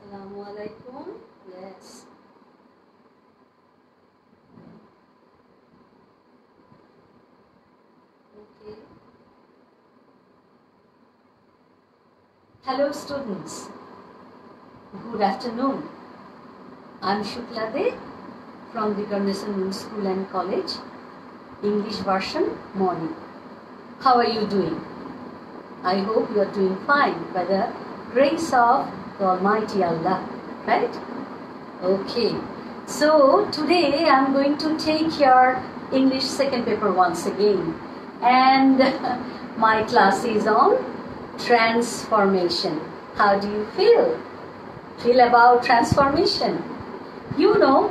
Assalamu alaikum. Yes. Okay. Hello students. Good afternoon. I'm Shuklade from the Govt.Colony School and College, English version morning. How are you doing? I hope you are doing fine by the grace of the Almighty Allah, right? Okay. So today I'm going to take your English second paper once again, and my class is on transformation. How do you feel about transformation? You know,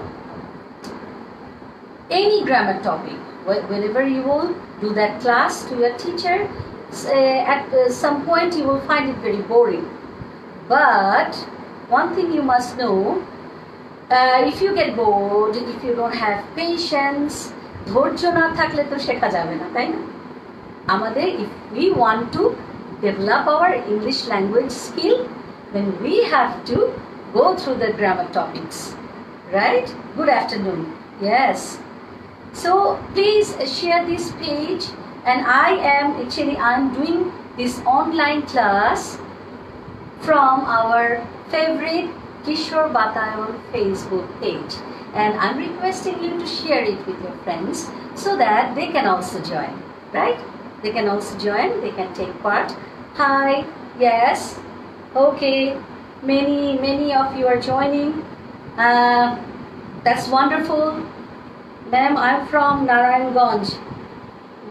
any grammar topic, whenever you will do that class to your teacher, at some point you will find it very boring. But one thing you must know, if you get bored, if you don't have patience, ধৈর্য না থাকলে তো শেখা যাবে না, তাই না? আমাদের, if we want to develop our English language skill, then we have to go through the grammar topics, right? Good afternoon. Yes. So please share this page, and I'm doing this online class from our favorite Kishore Batayon Facebook page, and I'm requesting you to share it with your friends so that they can also join, right? They can also join, they can take part. Hi, yes, okay, many of you are joining. That's wonderful. Ma'am, I'm from Narayanganj.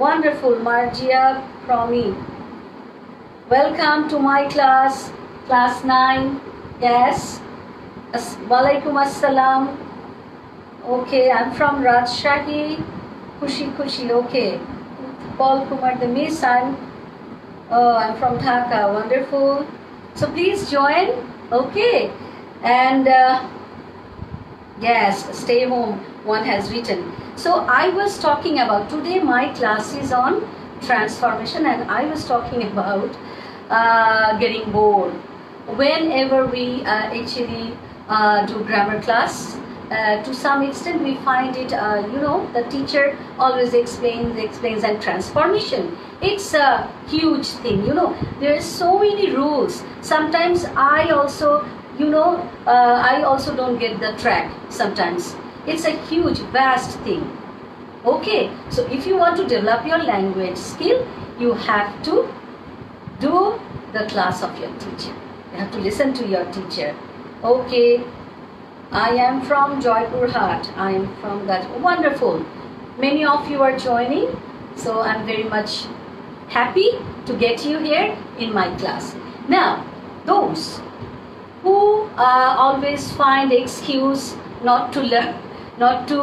Wonderful. Marjia from me. Welcome to my class, class 9. Yes. Walaikum assalam. Okay, I'm from Rajshahi. Kushi. Okay. Paul Kumar the Miss. I'm from Dhaka. Wonderful. So please join. Okay. And yes, stay home, one has written. So I was talking about, today my class is on transformation, and I was talking about getting bored. Whenever we actually do grammar class, to some extent we find it, the teacher always explains, and transformation, it's a huge thing, there are so many rules. Sometimes I also don't get the track sometimes. It's a huge, vast thing. Okay, so if you want to develop your language skill, you have to do the class of your teacher. You have to listen to your teacher. Okay, I am from Jaipur Hat. I am from that. Wonderful. Many of you are joining, so I'm very much happy to get you here in my class. Now, those who always find excuse not to learn, not to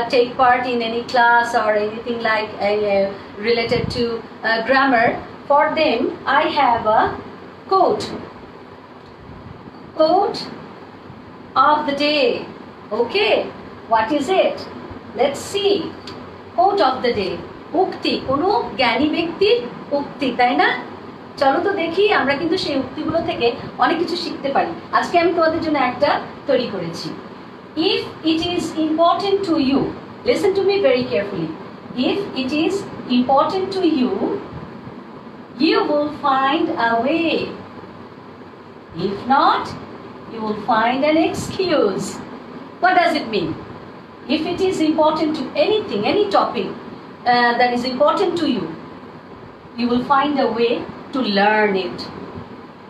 take part in any class or anything like related to grammar, for them I have a quote of the day. Okay, what is it? Let's see. Quote of the day. উক্তি, কোনো জ্ঞানী ব্যক্তির উক্তি, তাই না? চলো তো দেখি আমরা কিন্তু সেই উক্তিগুলো থেকে অনেক কিছু শিখতে পারি। আজকে আমি তোমাদের জন্য একটা তৈরি করেছি। If it is important to you, listen to me very carefully. If it is important to you, you will find a way. If not, you will find an excuse. What does it mean? If it is important to anything, any topic that is important to you, you will find a way to learn it.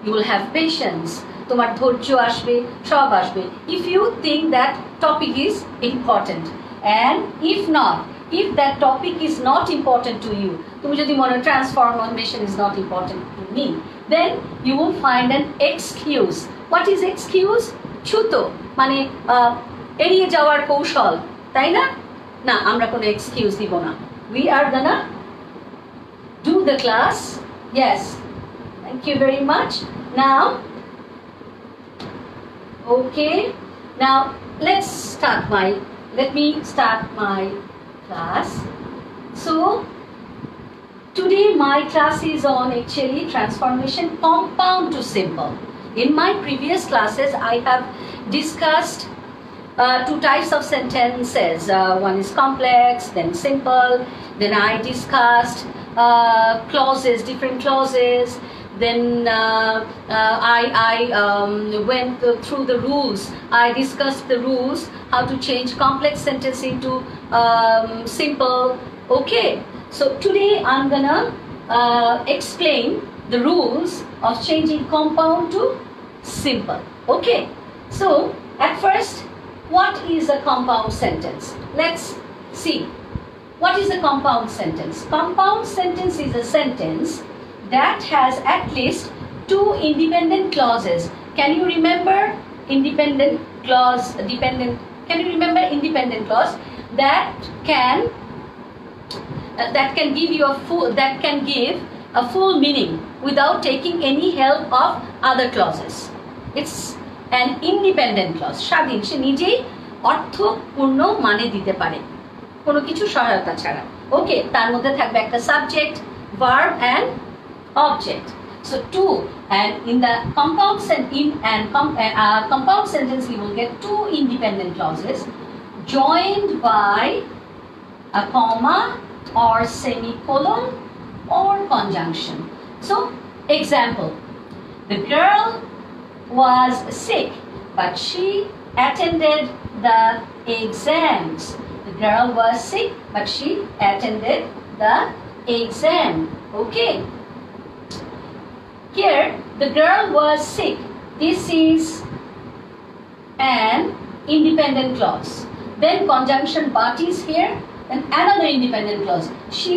You will have patience. তোমার ধৈর্য আসবে, সব আসবে, if you think that topic is important. And if not, if that topic is not important to you, তুমি যদি মনে transformation is not important to me, then you will find an excuse. What is excuse? ছুতো, মানে এড়িয়ে যাওয়ার কৌশল, তাই না? না, আমরা কোনো excuse দিব না. We are gonna do the class. Yes, thank you very much. Now, okay, now let me start my class. So today my class is on actually transformation, compound to simple. In my previous classes, I have discussed two types of sentences. One is complex, then simple. Then I discussed clauses, different clauses. Then I went through the rules. I discussed the rules, how to change complex sentence into simple. Okay, so today I'm gonna explain the rules of changing compound to simple. Okay, so at first, what is a compound sentence? Let's see. What is a compound sentence? Compound sentence is a sentence that has at least two independent clauses. Can you remember independent clause, dependent? Can you remember independent clause that can give you a full meaning without taking any help of other clauses? It's an independent clause. স্বাধীন, সে নিজেই অর্থপূর্ণ মানে দিতে পারে কোনো কিছু সহায়তা ছাড়া। ওকে, তার মধ্যে থাকবে একটা subject, verb and object. So two, and in the compound sentence you will get two independent clauses joined by a comma or semicolon or conjunction. So example, the girl was sick but she attended the exams. The girl was sick but she attended the exam. Okay, here the girl was sick. This is an independent clause. Then conjunction but is here, and another independent clause. She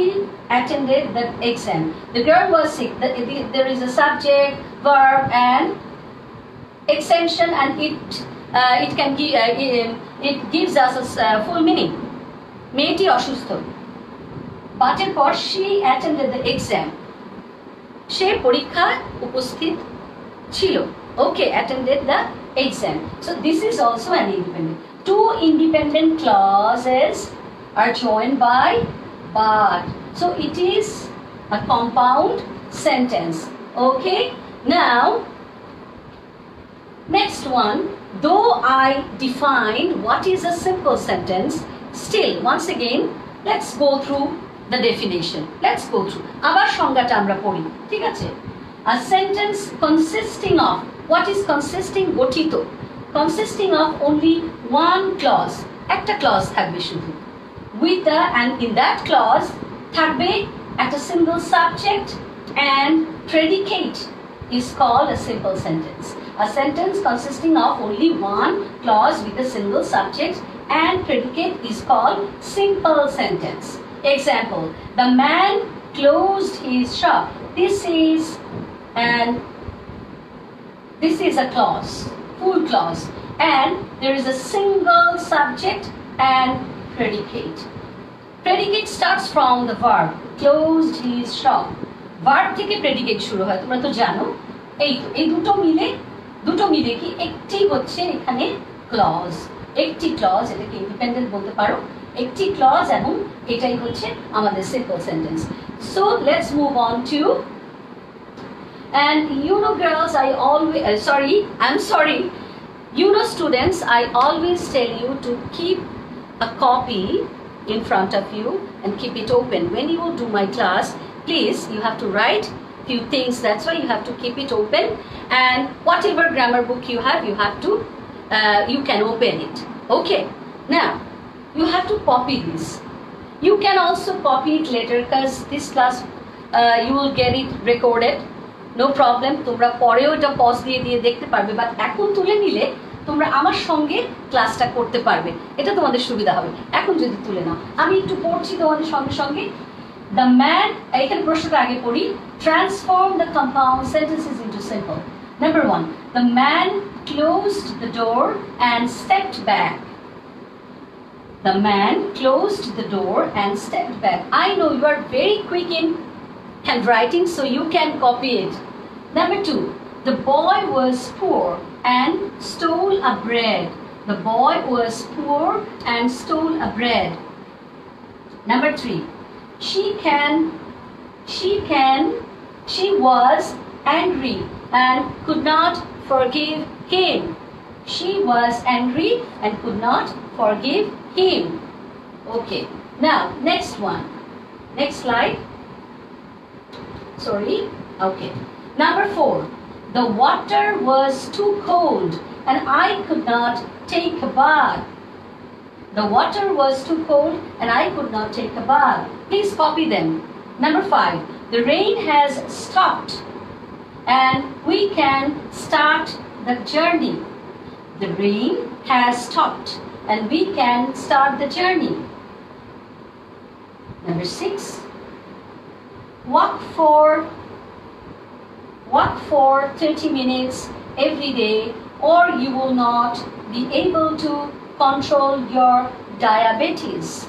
attended the exam. The girl was sick. There is a subject, verb and extension, and it can give it gives us a full meaning. মেয়েটি অসুস্থ, বাটের পর she attended the exam. সে পরীক্ষায় উপস্থিত ছিল। Okay, attended the exam. So this is also an independent. Two independent clauses are joined by but. So it is a compound sentence. Okay, now next one. Though I defined what is a simple sentence, still once again let's go through the definition. Let's go through. আবার সংজ্ঞাটা আমরা পড়ি, ঠিক আছে? A sentence consisting of, what is consisting? গঠিত, consisting of only one clause. একটা clause থাকবে শুধু, with the, and in that clause থাকবে একটা single subject and predicate is called a simple sentence. A sentence consisting of only one clause with a single subject and predicate is called simple sentence. Example, the man closed his shop. This is a clause, full clause, and there is a single subject and predicate. Predicate starts from the verb closed his shop. Verb থেকে predicate শুরু হয়, তোমরা তো জানো। এই দুটো মিলে কি একটি হচ্ছে এখানে clause, একটি clause, এটাকে independent বলতে পারো, একটি clause এবং এটাই হচ্ছে আমাদের simple sentence. So let's move on to, and you know girls, you know students, I always tell you to keep a copy in front of you and keep it open. When you do my class, please, you have to write few things. That's why you have to keep it open, and whatever grammar book you have to you can open it. Okay, now you have to copy this. You can also copy it later because this class you will get it recorded, no problem. তোমরা পরেও এটা pause দিয়ে দেখতে পারবে, but এখন তুলে নিলে তোমরা আমার সঙ্গে ক্লাসটা করতে পারবে, এটা তোমাদের সুবিধা হবে। এখন যদি তুলে নাও, আমি একটু পড়ছি তোমাদের সঙ্গে। The man, এখানে প্রশ্নটা আগে পড়ি। Transform the compound sentences into simple. Number one, the man closed the door and stepped back. The man closed the door and stepped back. I know you are very quick in handwriting, so you can copy it. Number two, the boy was poor and stole a bread. The boy was poor and stole a bread. Number three, she was angry and could not forgive him. She was angry and could not forgive him. Okay. Now, next one. Next slide. Sorry. Okay. Number 4. The water was too cold and I could not take a bath. The water was too cold and I could not take a bath. Please copy them. Number 5. The rain has stopped and we can start the journey. The rain has stopped and we can start the journey. Number 6. Walk for 30 minutes every day or you will not be able to control your diabetes.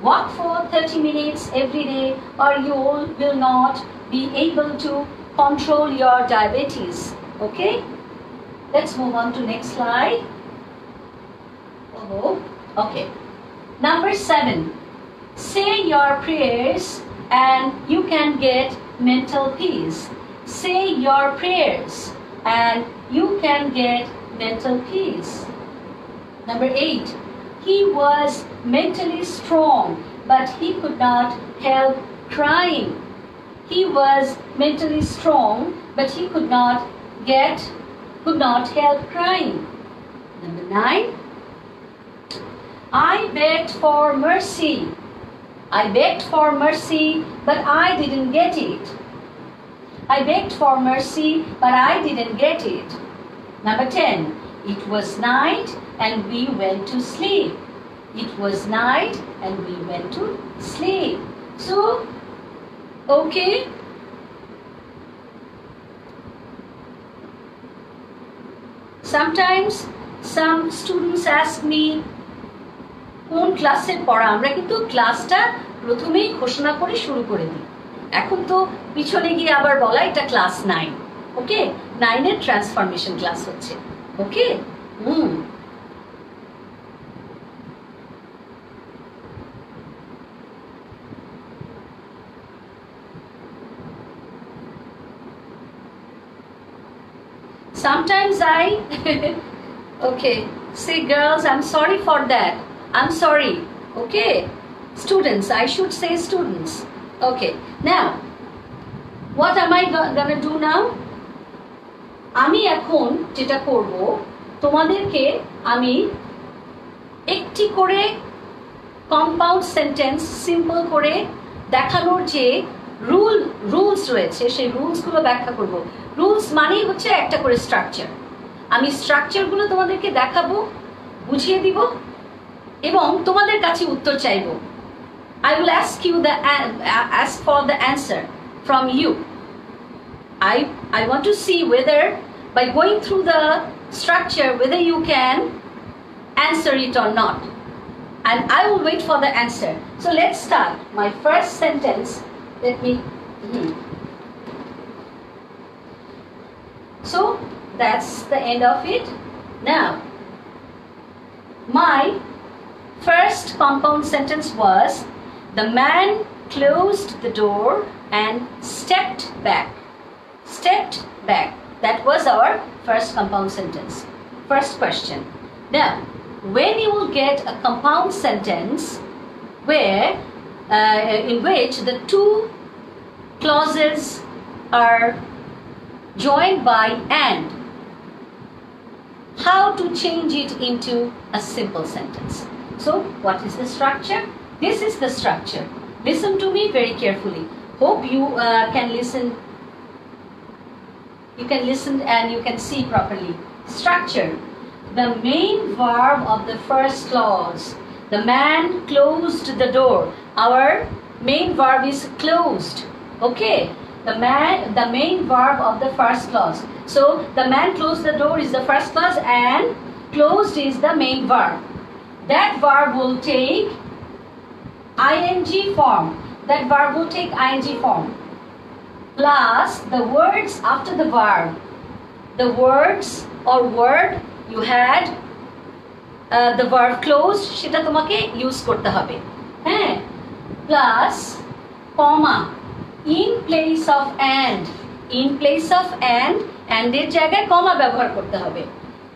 Walk for 30 minutes every day or you will not be able to control your diabetes. Okay? Let's move on to next slide. Oh, okay. Number 7. Say your prayers and you can get mental peace. Say your prayers and you can get mental peace. Number 8. He was mentally strong but he could not help crying. He was mentally strong but he could not help crying. Number 9. I begged for mercy. I begged for mercy but I didn't get it. I begged for mercy but I didn't get it. Number 10. It was night and we went to sleep. It was night and we went to sleep. So, okay. Sometimes some students ask me কোন ক্লাসে পড়া। আমরা কিন্তু ক্লাসটা প্রথমেই ঘোষণা করে শুরু করে দিই। এখন তো পিছনে গিয়ে আবার বলা এটা ক্লাস 9। ওকে, 9 এর ট্রান্সফরমেশন ক্লাস হচ্ছে। ওকে, sometimes I okay, say girls, I'm sorry for that. I'm sorry. Okay, students, I should say students. Okay, now what am I gonna do now? আমি এখন যেটা করব, তোমাদেরকে আমি একটি করে কম্পাউন্ড সেন্টেন্স সিম্পল করে দেখানোর যে রুলস রয়েছে সেই রুলসগুলো ব্যাখ্যা করব। রুলস মানেই হচ্ছে একটা করে স্ট্রাকচার। আমি স্ট্রাকচারগুলো তোমাদেরকে দেখাবো, বুঝিয়ে দিব এবং তোমাদের কাছে উত্তর চাইব। I will ask for the answer from you. I want to see whether by going through the structure whether you can answer it or not, and I will wait for the answer. So let's start. My first sentence, let me so that's the end of it. Now my first compound sentence was the man closed the door and stepped back. Stepped back. That was our first compound sentence. First question. Now, when you will get a compound sentence where in which the two clauses are joined by and, how to change it into a simple sentence? So, what is the structure? This is the structure. Listen to me very carefully. Hope you can listen. You can listen and you can see properly. Structure. The main verb of the first clause. The man closed the door. Our main verb is closed. Okay. The main verb of the first clause. So the man closed the door is the first clause and closed is the main verb. That verb will take ing form. That verb will take ing form. Plus the words after the verb. The words or word you had the verb closed সেটা তোমাকে use করতে হবে। হ্যাঁ, plus comma in place of and. In place of and and এর জায়গায় কমা ব্যবহার করতে হবে।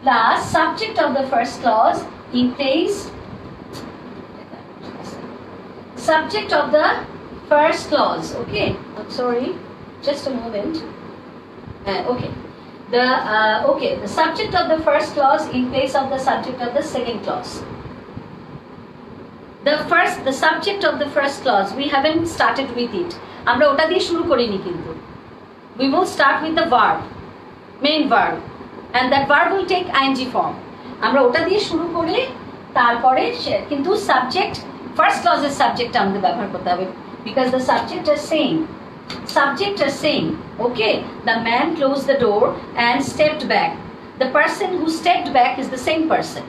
Plus subject of the first clause in place subject of the first clause. Okay, I'm sorry, just a moment. Okay, the subject of the first clause in place of the subject of the second clause. The subject of the first clause, we haven't started with it. আমরা ওটা দিয়ে শুরু করিনি কিন্তু। We will start with the verb, main verb, and that verb will take ing form. আমরা ওটা দিয়ে শুরু করে তারপরে কিন্তু subject first clause এর subject আমাদের ব্যবহার করতে হবে, because the subject is saying, okay, the man closed the door and stepped back. The person who stepped back is the same person.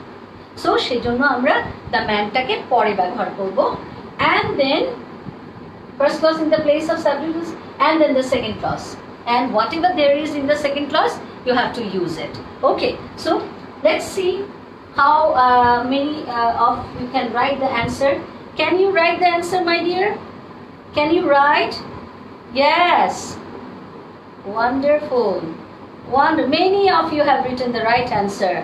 So সেজন্য আমরা the man টাকে পরে ব্যবহার করব, and then first clause in the place of subject and then the second clause, and whatever there is in the second clause you have to use it. Okay, so let's see how many of you can write the answer. Can you write the answer, my dear? Can you write? Yes, wonderful. Many of you have written the right answer.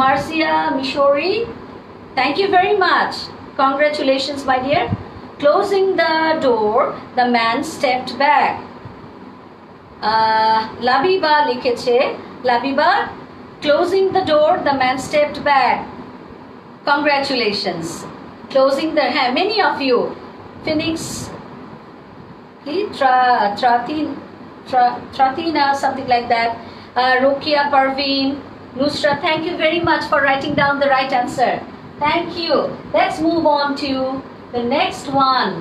Marcia Mishori, thank you very much. Congratulations, my dear. Closing the door, the man stepped back. Labiba likheche, Labiba, closing the door, the man stepped back. Congratulations. Closing the many of you. Phoenix, Tratina, something like that. Rokia Parveen, Nusra, thank you very much for writing down the right answer. Thank you. Let's move on to the next one.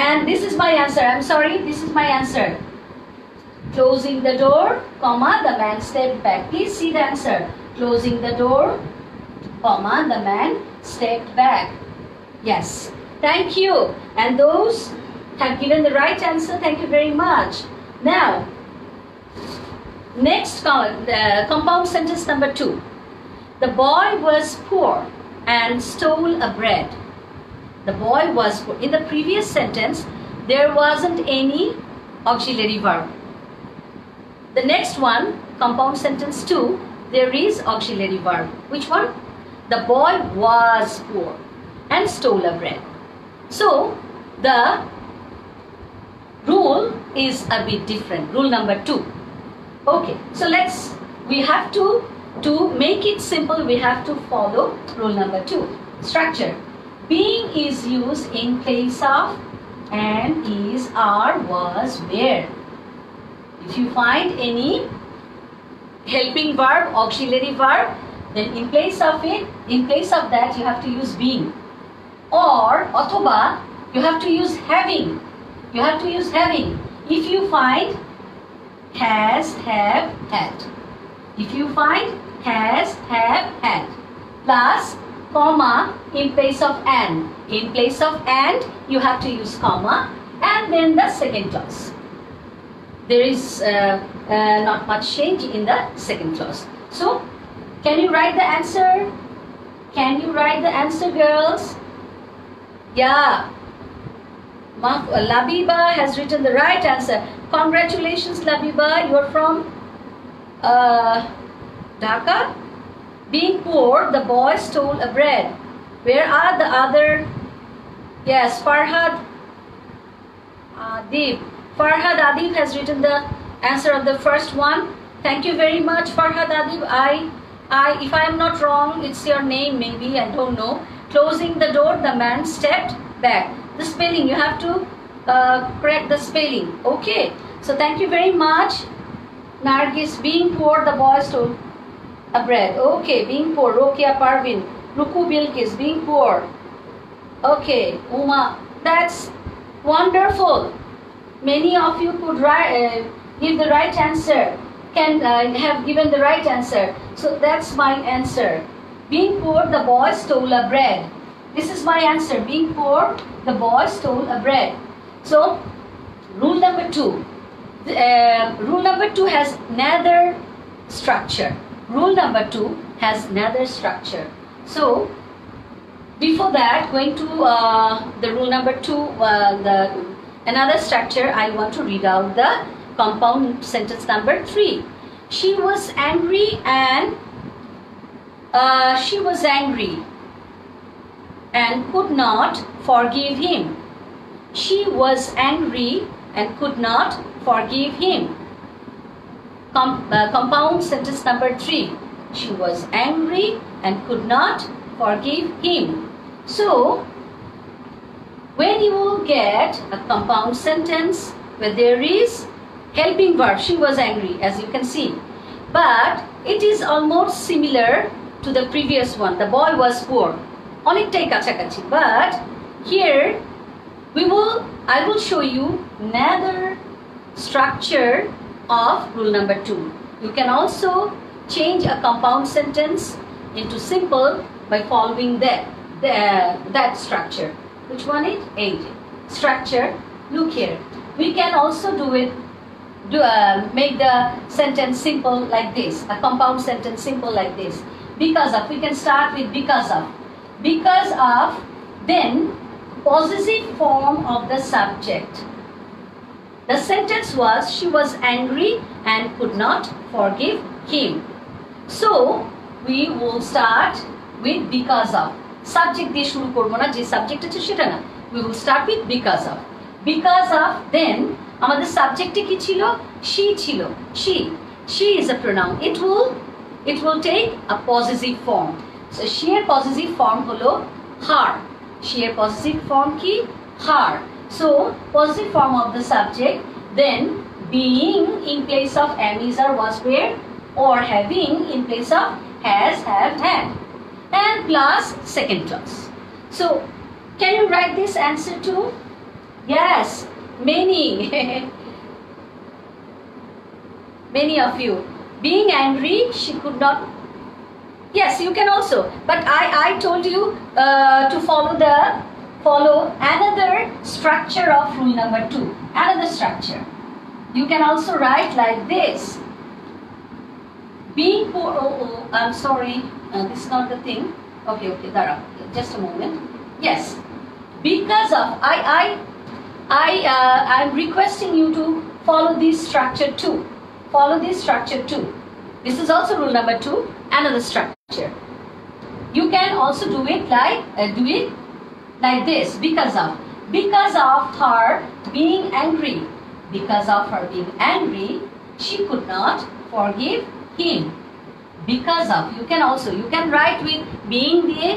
And this is my answer. I'm sorry, this is my answer. Closing the door, comma, the man stepped back. Please see the answer. Closing the door, comma, the man stepped back. Yes. Thank you. And those have given the right answer. Thank you very much. Now, next compound sentence number 2. The boy was poor and stole a bread. The boy was poor. In the previous sentence, there wasn't any auxiliary verb. The next one, compound sentence 2, there is auxiliary verb. Which one? The boy was poor and stole a bread. So, the rule is a bit different. Rule number 2. Okay, so we have to make it simple, we have to follow rule number 2. Structure. Being is used in place of and, is, are, was, where. If you find any helping verb, auxiliary verb, then in place of that you have to use being. Or othoba, you have to use having. You have to use having. If you find has, have, had. If you find has, have, had. Plus, comma, in place of and. In place of and, you have to use comma, and then the second clause. There is not much change in the second clause. So, can you write the answer? Can you write the answer, girls? Yeah. Labiba has written the right answer. Congratulations, Labiba. You are from Dhaka. Being poor, the boy stole a bread. Where are the other? Yes, Farhad Adib. Farhad Adib has written the answer of the first one. Thank you very much, Farhad Adib. If I am not wrong, it's your name maybe, I don't know. Closing the door, the man stepped back. The spelling, you have to correct the spelling. Okay, so thank you very much. Nargis, being poor, the boy stole a bread. Okay, being poor. Rokia Parvin, Ruku Bilkis, being poor. Okay, Uma, that's wonderful. Many of you could give the right answer, can have given the right answer. So that's my answer. Being poor, the boy stole a bread. This is my answer. Being poor, the boy stole a bread. So, rule number 2. Rule number 2 has neither structure. Rule number 2 has neither structure. So, before that, going to the rule number 2, another structure, I want to read out the compound sentence number 3. She was angry and could not forgive him. She was angry and could not forgive him. Compound sentence number 3. She was angry and could not forgive him. So, when you will get a compound sentence where there is helping verb, she was angry, as you can see. But it is almost similar to the previous one. The boy was poor. Onektai kachakachi. But here I will show you another structure of rule number 2. You can also change a compound sentence into simple by following that structure. Which one is? 8. Structure. Look here. We can also make the sentence simple like this. A compound sentence simple like this. Because of. We can start with because of. Because of, then possessive form of the subject. The sentence was, she was angry and could not forgive him. So, we will start with because of. Subject দিয়ে শুরু করব না, যে subject আছে সেটা না। We will start with because of. Because of, then আমাদের সাবজেক্টে কি ছিল? She ছিল। She is a pronoun. It will take a possessive form. So she এর possessive form হলো her. She এর possessive form কি? Her. So possessive form of the subject, then being in place of am, is, or was, were, or having in place of has, have, had, and plus second clause. So can you write this answer too? Yes, many. Many of you. Being angry, she could not. Yes, you can also. But I told you to follow another structure of rule number 2. Another structure. You can also write like this. Being poor. Oh, I'm sorry. This is not the thing. Okay, Dara. Just a moment. Yes. Because of. I'm requesting you to follow this structure too. Follow this structure too. This is also rule number 2. Another structure. You can also do it like this. Because of her being angry. Because of her being angry, she could not forgive him. Because of. You can write with being দিয়ে,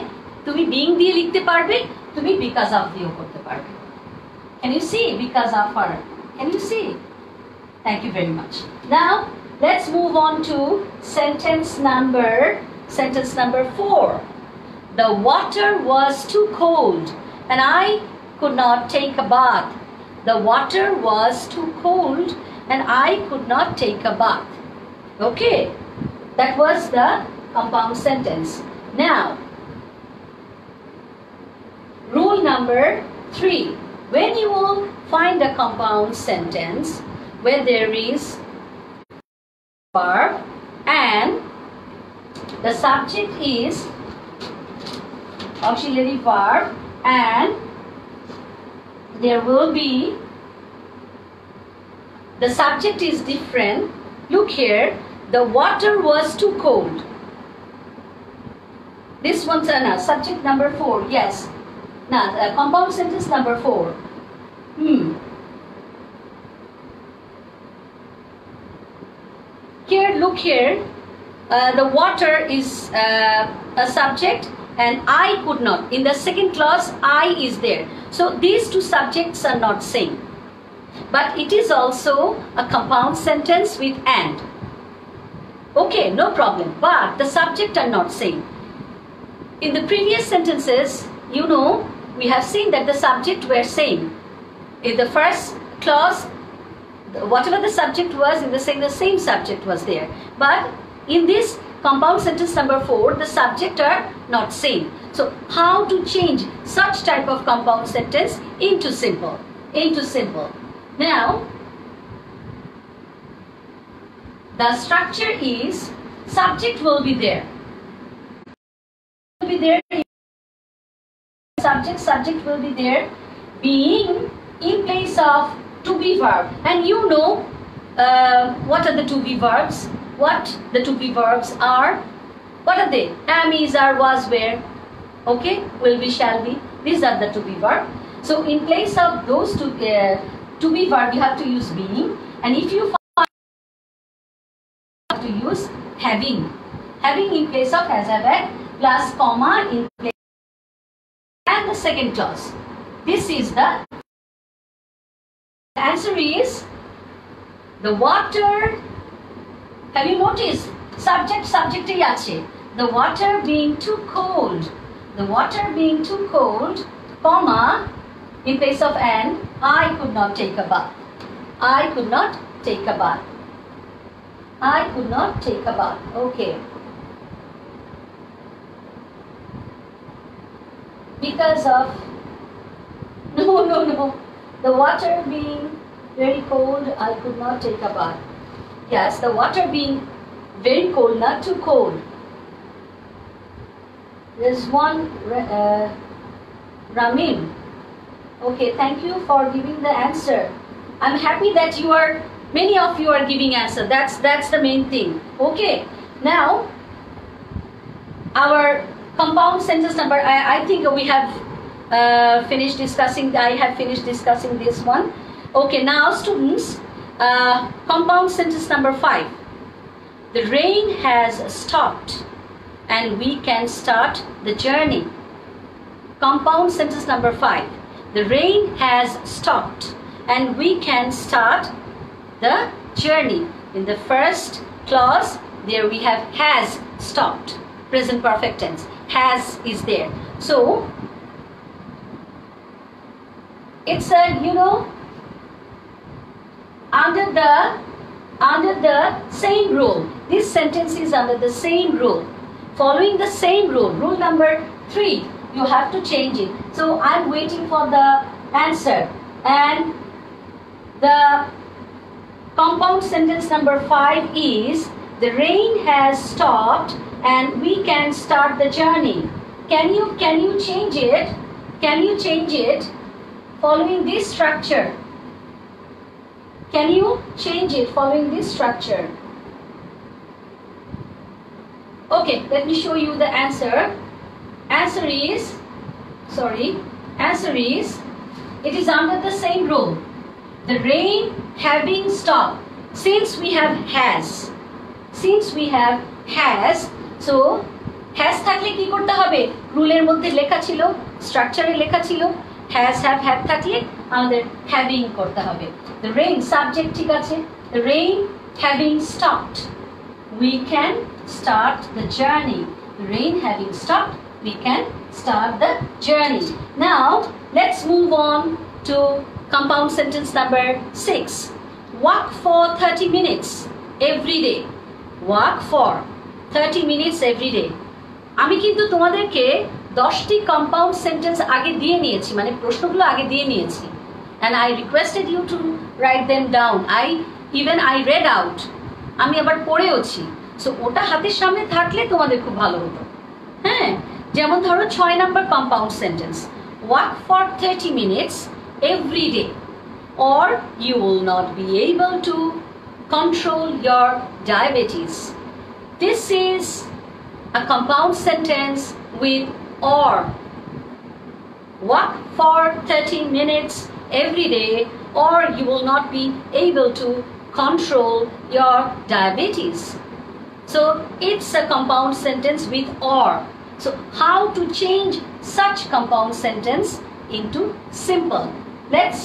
তুমি being দিয়ে লিখতে পারবে, তুমি because of দিয়েও করতে পারবে. Can you see? Because of her. Can you see? Thank you very much. Now, let's move on to sentence number 4. The water was too cold and I could not take a bath. The water was too cold and I could not take a bath. Okay, that was the compound sentence. Now, rule number 3. When you will find a compound sentence where there is verb and the subject is auxiliary verb and there will be the subject is different. Look here, the water was too cold. This one's subject number 4. Yes. Now compound sentence number 4. Here, look here, the water is a subject and I could not. In the second clause, I is there. So these two subjects are not same. But it is also a compound sentence with and. Okay, no problem. But the subject are not same. In the previous sentences, you know, we have seen that the subject were same. In the first clause, whatever the subject was, in the same subject was there. But in this compound sentence number 4, the subject are not same. So how to change such type of compound sentence into simple? Now, the structure is subject will be there. Subject will be there, being in place of to be verb. And you know what are the to be verbs? What the to be verbs are? What are they? Am, is, are, was, were. Okay, will be, shall be. These are the to be verb. So in place of those to be verb, you have to use being, and if you find, you have to use having. Having in place of has, have, had, plus comma in place, and the second clause. This is the answer is the water. Have you noticed? Subject ei ache. The water being too cold. The water being too cold, comma, in place of an, I could not take a bath. I could not take a bath. I could not take a bath. Okay. Because of, no. The water being very cold, I could not take a bath. Yes, the water being very cold, not too cold. There's one, Ramin. Okay, thank you for giving the answer. I'm happy that many of you are giving answer. That's the main thing. Okay, now our compound sentence number, I think we have finished discussing, I have finished discussing this one. Okay, now students, compound sentence number 5. The rain has stopped and we can start the journey. Compound sentence number 5. The rain has stopped and we can start the journey. In the first clause, there we have has stopped. Present perfect tense. Has is there. So, it's a, under the same rule. This sentence is under the same rule. Following the same rule, rule number 3, you have to change it. So I'm waiting for the answer. And the compound sentence number 5 is, the rain has stopped and we can start the journey. Can you change it? Can you change it following this structure? Can you change it following this structure? Okay, let me show you the answer. Answer is, it is under the same rule. The rain having stopped. Since we have has, so has থাকলে কি করতে হবে? রুলের মধ্যে লেখা ছিল, স্ট্রাকচারে লেখা ছিল, has have থাকলে আমাদের having করতে হবে। The rain subject ঠিক আছে। The rain having stopped, we can start the journey. The rain having stopped, we can start the journey. Now let's move on to compound sentence number 6. Walk for 30 minutes every day. Walk for 30 minutes every day. আমি কিন্তু তোমাদেরকে 10টি compound sentence আগে দিয়ে নিয়েছি, মানে প্রশ্নগুলো আগে দিয়ে নিয়েছি, and I requested you to write them down. I read out. আমি আবার পড়েওছি। সো ওটা হাতের সামনে থাকলে তোমাদের খুব ভালো হতো। হ্যাঁ, যেমন ধরো 6 নম্বর compound sentence. Walk for 30 minutes every day, or you will not be able to control your diabetes. This is a compound sentence with or. Walk for 30 minutes every day, or you will not be able to control your diabetes. So it's a compound sentence with or. So how to change such compound sentence into simple? Let's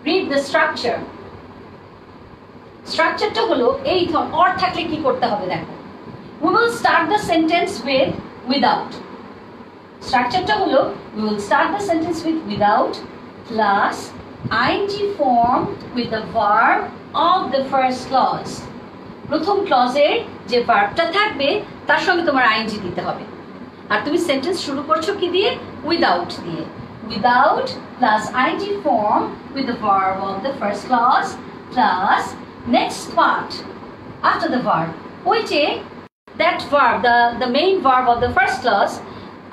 read the structure. Structure টা হলো এই or থাকলে কি করতে হবে দেখো। We will start the sentence with without. Structure টা হলো, we will start the sentence with without plus ing form with the verb of the first clause. প্রথম ক্লজের যে ভার্বটা থাকবে তার সঙ্গে তোমার ing দিতে হবে। আর তুমি সেন্টেন্স শুরু করছো কি দিয়ে? উইদাউট দিয়ে। Without plus ing form with the verb of the first clause plus next part after the verb, which is that verb, the main verb of the first clause.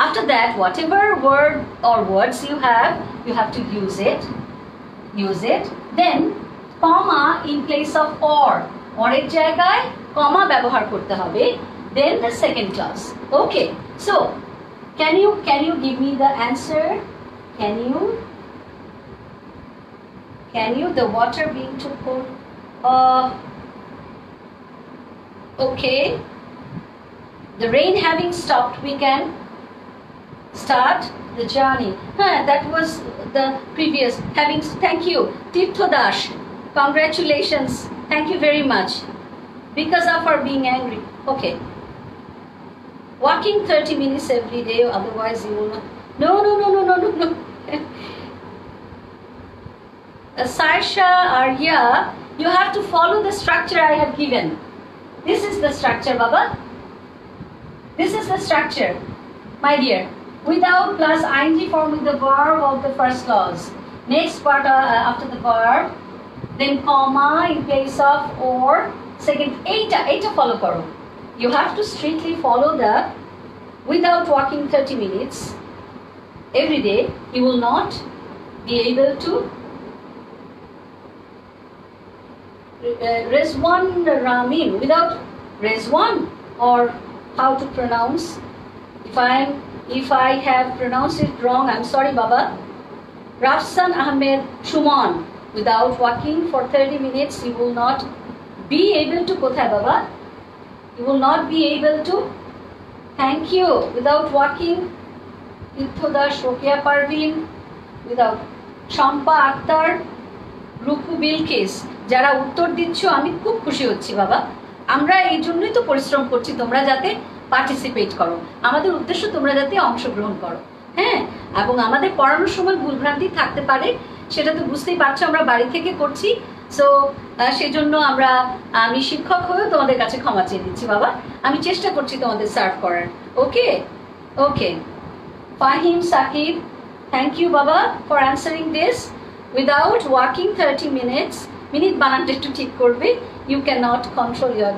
After that, whatever word or words you have to use it. Then comma in place of or এর জায়গায় comma ব্যবহার করতে হবে, then the second clause. Okay, so can you give me the answer? Can you the water being too cold? Okay, the rain having stopped, we can start the journey. That was the previous having. Thank you, Tirtho Dash. Congratulations. Thank you very much. Because of her being angry. Okay. Walking 30 minutes every day, otherwise you will not. No. Saisha, Arya, you have to follow the structure I have given. This is the structure, Baba. This is the structure, my dear. Without plus ing forming the verb of the first clause. Next part after the verb, then comma in place of or. Second, eta follow karo. You have to strictly follow the without walking 30 minutes every day. You will not be able to Rezwan Ramin without Rezwan, or how to pronounce. If I have pronounced it wrong, I'm sorry, Baba. Rafsan Ahmed Shuman. Without walking for 30 minutes, you will not be able to. Kothay, Baba? You will not be able to. Thank you. Without walking, Tirthoda, Shokia Parveen, without Shampa Akhtar, Ruku Bilkis. যারা উত্তর দিচ্ছ আমি খুব খুশি হচ্ছি বাবা। আমরা এই জন্যই তো পরিশ্রম করছি, তোমরা যাতে পার্টিসিপেট করো, আমাদের উদ্দেশ্য তোমরা যাতে অংশগ্রহণ করো। হ্যাঁ, এবং আমাদের পড়ানোর সময় ভুলভ্রান্তি থাকতে পারে, সেটা তো বুঝতেই পারছো, আমরা বাড়ি থেকে করছি। সো সেজন্য আমি শিক্ষক হয়েও তোমাদের কাছে ক্ষমা চেয়ে দিচ্ছি বাবা। আমি চেষ্টা করছি তোমাদের সার্ভ করার। Okay okay, Fahim Sakib, thank you বাবা for answering this. Without walking 30 minutes, minute বানানটা একটু ঠিক করবে। You can not control your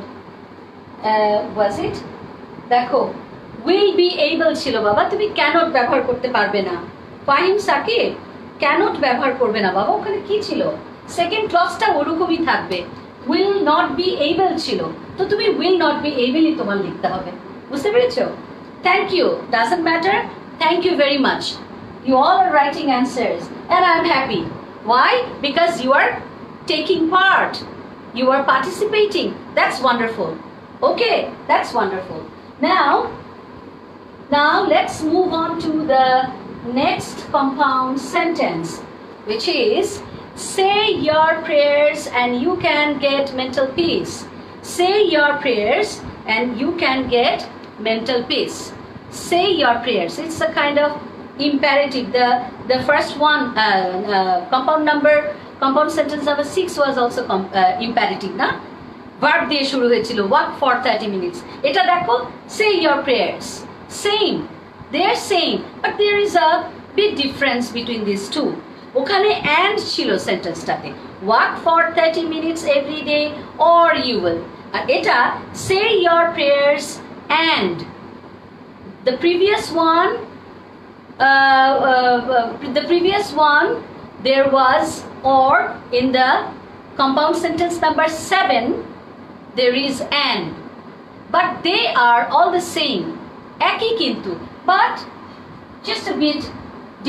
was it. দেখো উইল বি এবল ছিল বাবা, তুমি ক্যানট ব্যবহার করতে পারবে না। ফাহিম সাকিব, ক্যানট ব্যবহার করবে না বাবা, ওখানে কি ছিল? সেকেন্ড ক্লজটা ওরকমই থাকবে। উইল নট বি এবল ছিল, তো তুমি উইল নট বি এবলই তোমার লিখতে হবে। বুঝতে পেরেছো? Thank you, doesn't matter. Thank you very much. You all are writing answers and I'm happy. Why? Because you are taking part. You are participating. That's wonderful. Okay, that's wonderful. Now let's move on to the next compound sentence, which is say your prayers and you can get mental peace. Say your prayers and you can get mental peace. Say your prayers. It's a kind of imperative. The first one, compound sentence number 6 was also imperative, na? Verb দিয়ে শুরু হয়েছিল, walk for 30 minutes. এটা দেখো, say your prayers. Same, they're same, but there is a big difference between these two. ওখানে and ছিল সেন্টেন্সটাতে, walk for 30 minutes every day or you will. আর এটা say your prayers and the previous one there was or. In the compound sentence number 7 there is and, but they are all the same, একই কিন্তু, but just a bit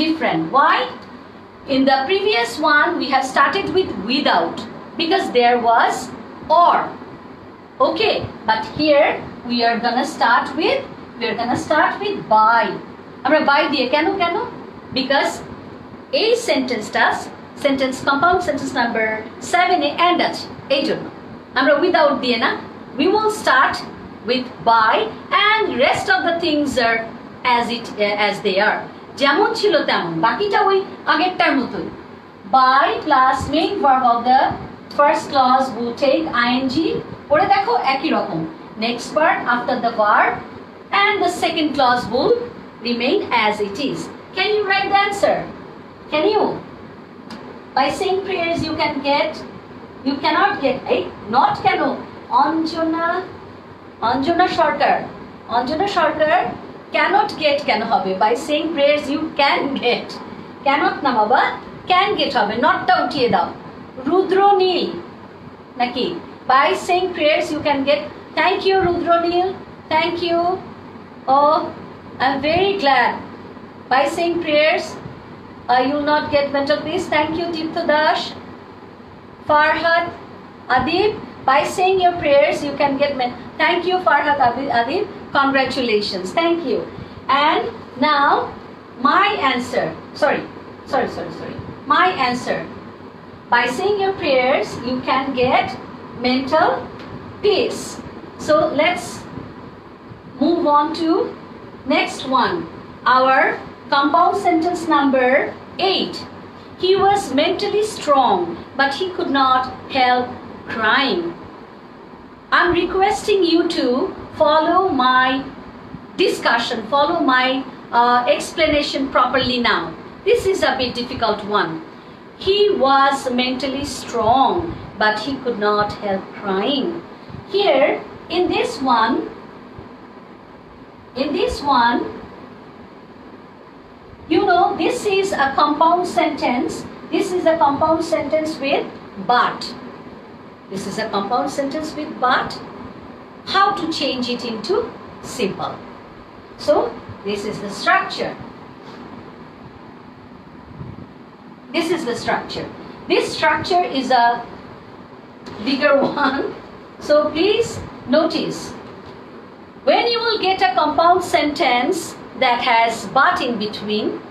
different. Why? In the previous one we have started with without because there was or. Okay, but here we are gonna start with by. আমরা by দিয়ে কেন because এই sentence compound sentence number 7 A and আছে, এই জন্য আমরা without দিয়ে না, we will start with by and rest of the things are as they are, যেমন ছিল তেমন, বাকিটা ওই আগেরটার মতোই। by plus main verb of the first clause will take ing, পরে দেখো একই রকম, next part after the verb and the second clause will remain as it is. Can you write the answer? Can you? By saying prayers you cannot get, not cano. Anjana Sarkar cannot get কেন হবে? By saying prayers you can get. Cannot না বাবা, can get হবে, নটটা উঠিয়ে দাও। Rudronil. Naki. By saying prayers you can get. Thank you, Rudronil. Thank you. Oh, I'm very glad. By saying prayers, you will not get mental peace. Thank you, Tirtha Dash. Farhad Adib. By saying your prayers, you can get thank you, Farhad Adib. Congratulations. Thank you. And now, my answer. Sorry. My answer. By saying your prayers, you can get mental peace. So let's move on to next one. Our compound sentence number 8. He was mentally strong, but he could not help crying. I'm requesting you to follow my discussion, follow my explanation properly now. This is a bit difficult one. He was mentally strong, but he could not help crying. Here, in this one, you know, this is a compound sentence. This is a compound sentence with but. This is a compound sentence with but. How to change it into simple? So, this is the structure. This is the structure. This structure is a bigger one. So, please notice. When you will get a compound sentence that has but in between,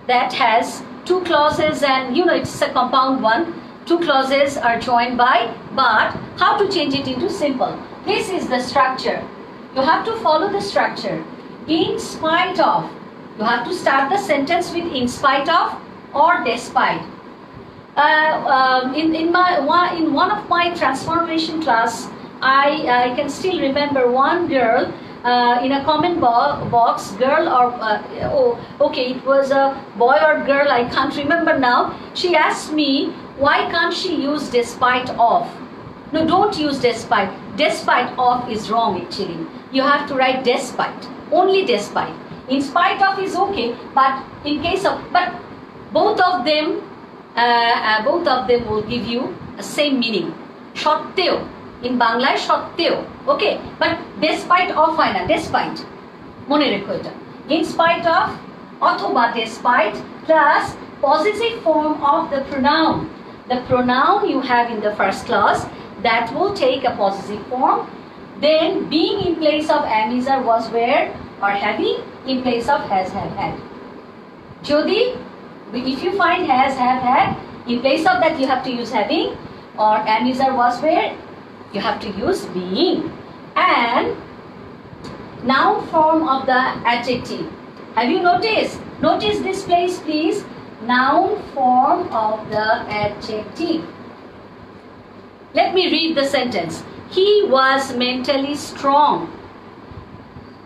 that has two clauses and you know it's a compound one, two clauses are joined by but, how to change it into simple? This is the structure. You have to follow the structure. In spite of, you have to start the sentence with in spite of or despite. In one of my transformation class, I can still remember one girl in a comment box, girl or it was a boy or girl, I can't remember now. She asked me, why can't she use despite of? No, don't use despite. Despite of is wrong actually. You have to write despite, only despite. In spite of is okay, but in case of, but both of them will give you the same meaning. Shotteo. In Bangla, shotteo. Okay, but despite of হয় না, despite. মনে রেখো এটা. In spite of অথবা despite plus possessive form of the pronoun. The pronoun you have in the first clause that will take a possessive form. Then being in place of am, is, or was, were, or having in place of has, have, had. Jodi, if you find has, have, had, in place of that you have to use having, or am, is, or was, were, you have to use being. And noun form of the adjective. Have you noticed? Notice this place please. Noun form of the adjective. Let me read the sentence. He was mentally strong.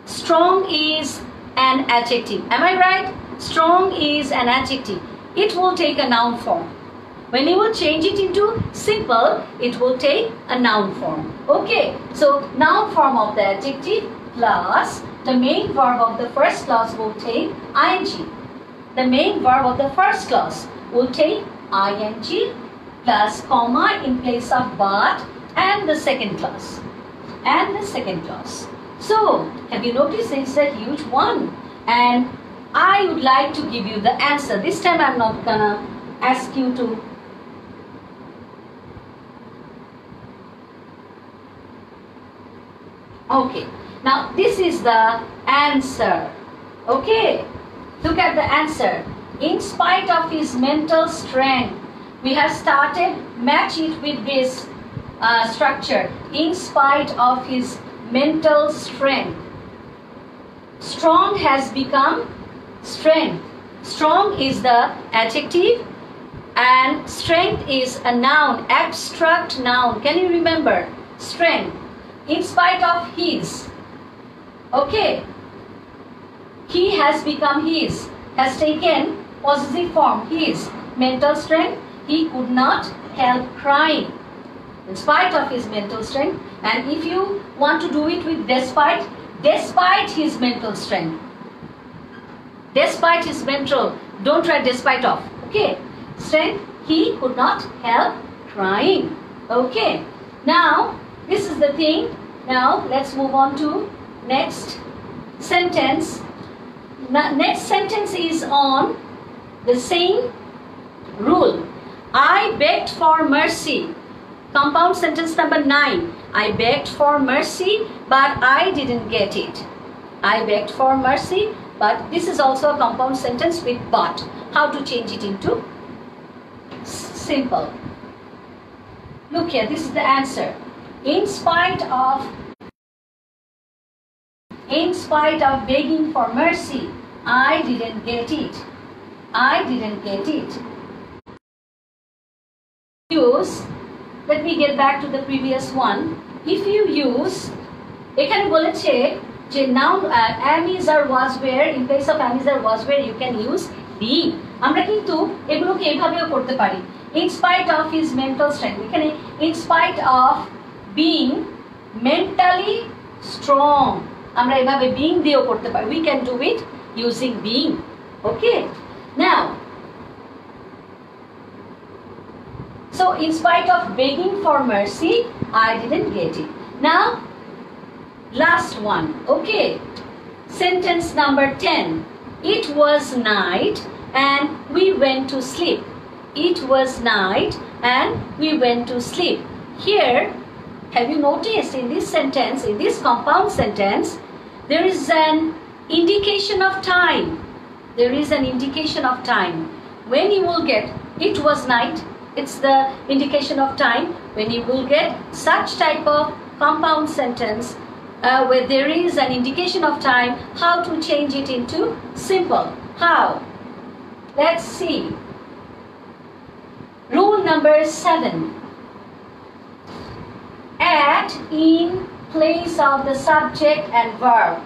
Strong is an adjective. Am I right? Strong is an adjective. It will take a noun form. When you will change it into simple, it will take a noun form. Okay, so noun form of the adjective plus the main verb of the first clause will take ing. The main verb of the first clause will take ing plus comma in place of but and the second clause. And the second clause. So, have you noticed it's a huge one? And I would like to give you the answer. This time I'm not gonna ask you to okay, now this is the answer. Okay, look at the answer. In spite of his mental strength, we have started, match it with this structure. In spite of his mental strength, strong has become strength. Strong is the adjective and strength is a noun, abstract noun. Can you remember? Strength. In spite of his. Okay. He has become his. Has taken possessive form. His mental strength. He could not help crying. In spite of his mental strength. And if you want to do it with despite, despite his mental strength. Despite his mental. Don't write despite of. Okay. Strength. He could not help crying. Okay. Now, this is the thing. Now, let's move on to next sentence. Next sentence is on the same rule. I begged for mercy. Compound sentence number 9. I begged for mercy, but I didn't get it. I begged for mercy, but this is also a compound sentence with but. How to change it into simple? Look here, this is the answer. In spite of begging for mercy, I didn't get it. I didn't get it. Let me get back to the previous one. If you use, এখানে বলেছে যে noun am is or was where, in place of am is or was where you can use being. আমরা কিন্তু এগুলোকে এভাবেও করতে পারি. In spite of his mental strength, এখানে in spite of being mentally strong, আমরা এভাবে being দিয়েও করতে পারি. We can do it using being. Okay. Now, so in spite of begging for mercy, I didn't get it. Now, last one. Okay. Sentence number 10. It was night and we went to sleep. It was night and we went to sleep. Here, have you noticed in this sentence, in this compound sentence, there is an indication of time. There is an indication of time. When you will get it was night, it's the indication of time. When you will get such type of compound sentence where there is an indication of time, how to change it into simple? How? Let's see. Rule number 7. Add in place of the subject and verb.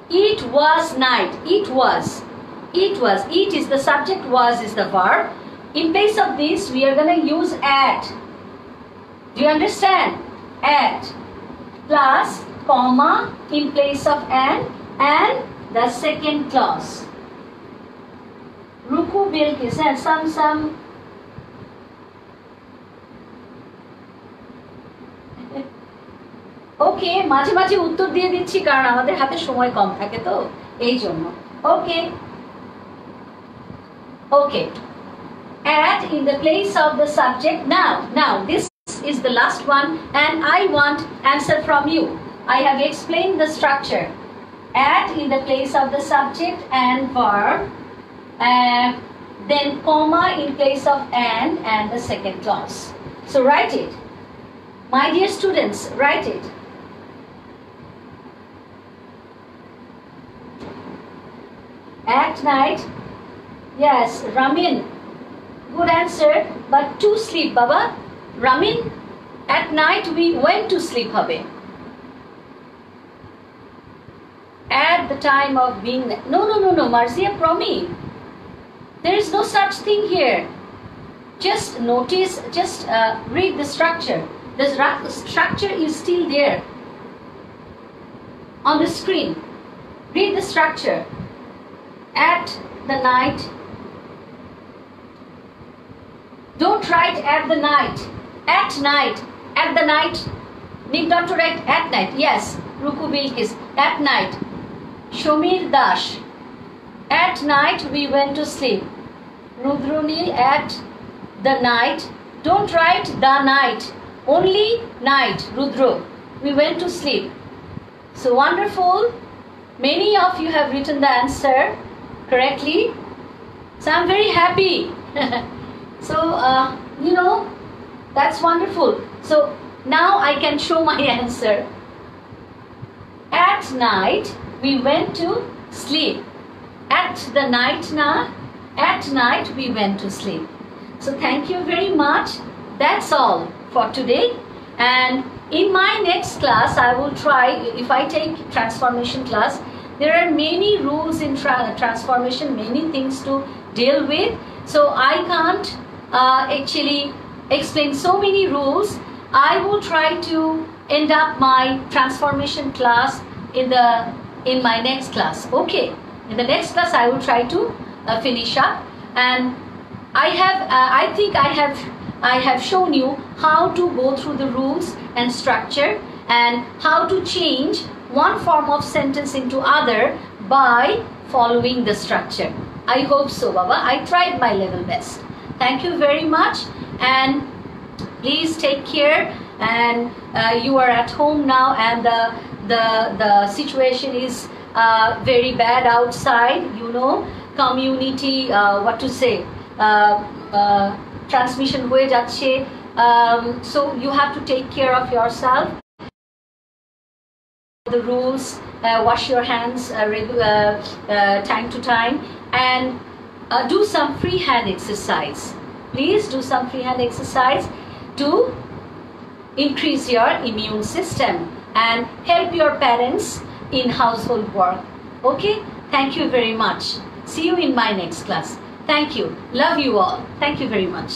It was night. It was. It was. It is the subject, was is the verb. In place of this, we are going to use at. Do you understand? At. Plus, comma, in place of and the second clause. Ruku Bilkis and some. ওকে, মাঝে মাঝে উত্তর দিয়ে দিচ্ছি কারণ আমাদের হাতে সময় কম থাকে তো এই জন্য। ওকে ওকে, add in the place of the subject. Now this is the last one and I want answer from you. I have explained the structure. Add in the place of the subject and verb, then comma in place of and the second clause. So write it. My dear students, write it. At night, yes, Ramin, good answer, but to sleep, Baba. Ramin, at night we went to sleep, Habe. At the time of being, no, Marzia, Promi. There is no such thing here. Just notice, read the structure. The structure is still there on the screen. Read the structure. At the night. Don't write at the night. At night. At the night. Need not to write at night. Yes. Ruku Bilkis. At night. Shomir Dash. At night we went to sleep. Rudrunil, at the night. Don't write the night. Only night. Rudro. We went to sleep. So wonderful. Many of you have written the answer correctly. So I'm very happy. So, that's wonderful. So now I can show my answer. At night, we went to sleep. At the night, at night, we went to sleep. So thank you very much. That's all for today. And in my next class, I will try, if I take transformation class, there are many rules in transformation, many things to deal with. So I can't actually explain so many rules. I will try to end up my transformation class in my next class. Okay. In the next class, I will try to finish up. And I think I have shown you how to go through the rules and structure and how to change one form of sentence into other by following the structure. I hope so, Baba. I tried my level best. Thank you very much, and please take care. And you are at home now, and the situation is very bad outside. You know, community what to say, transmission হয়ে যাচ্ছে. So you have to take care of yourself. The rules, wash your hands time to time, and do some free hand exercise. Please do some free hand exercise to increase your immune system and help your parents in household work. Okay, thank you very much. See you in my next class. Thank you. Love you all. Thank you very much.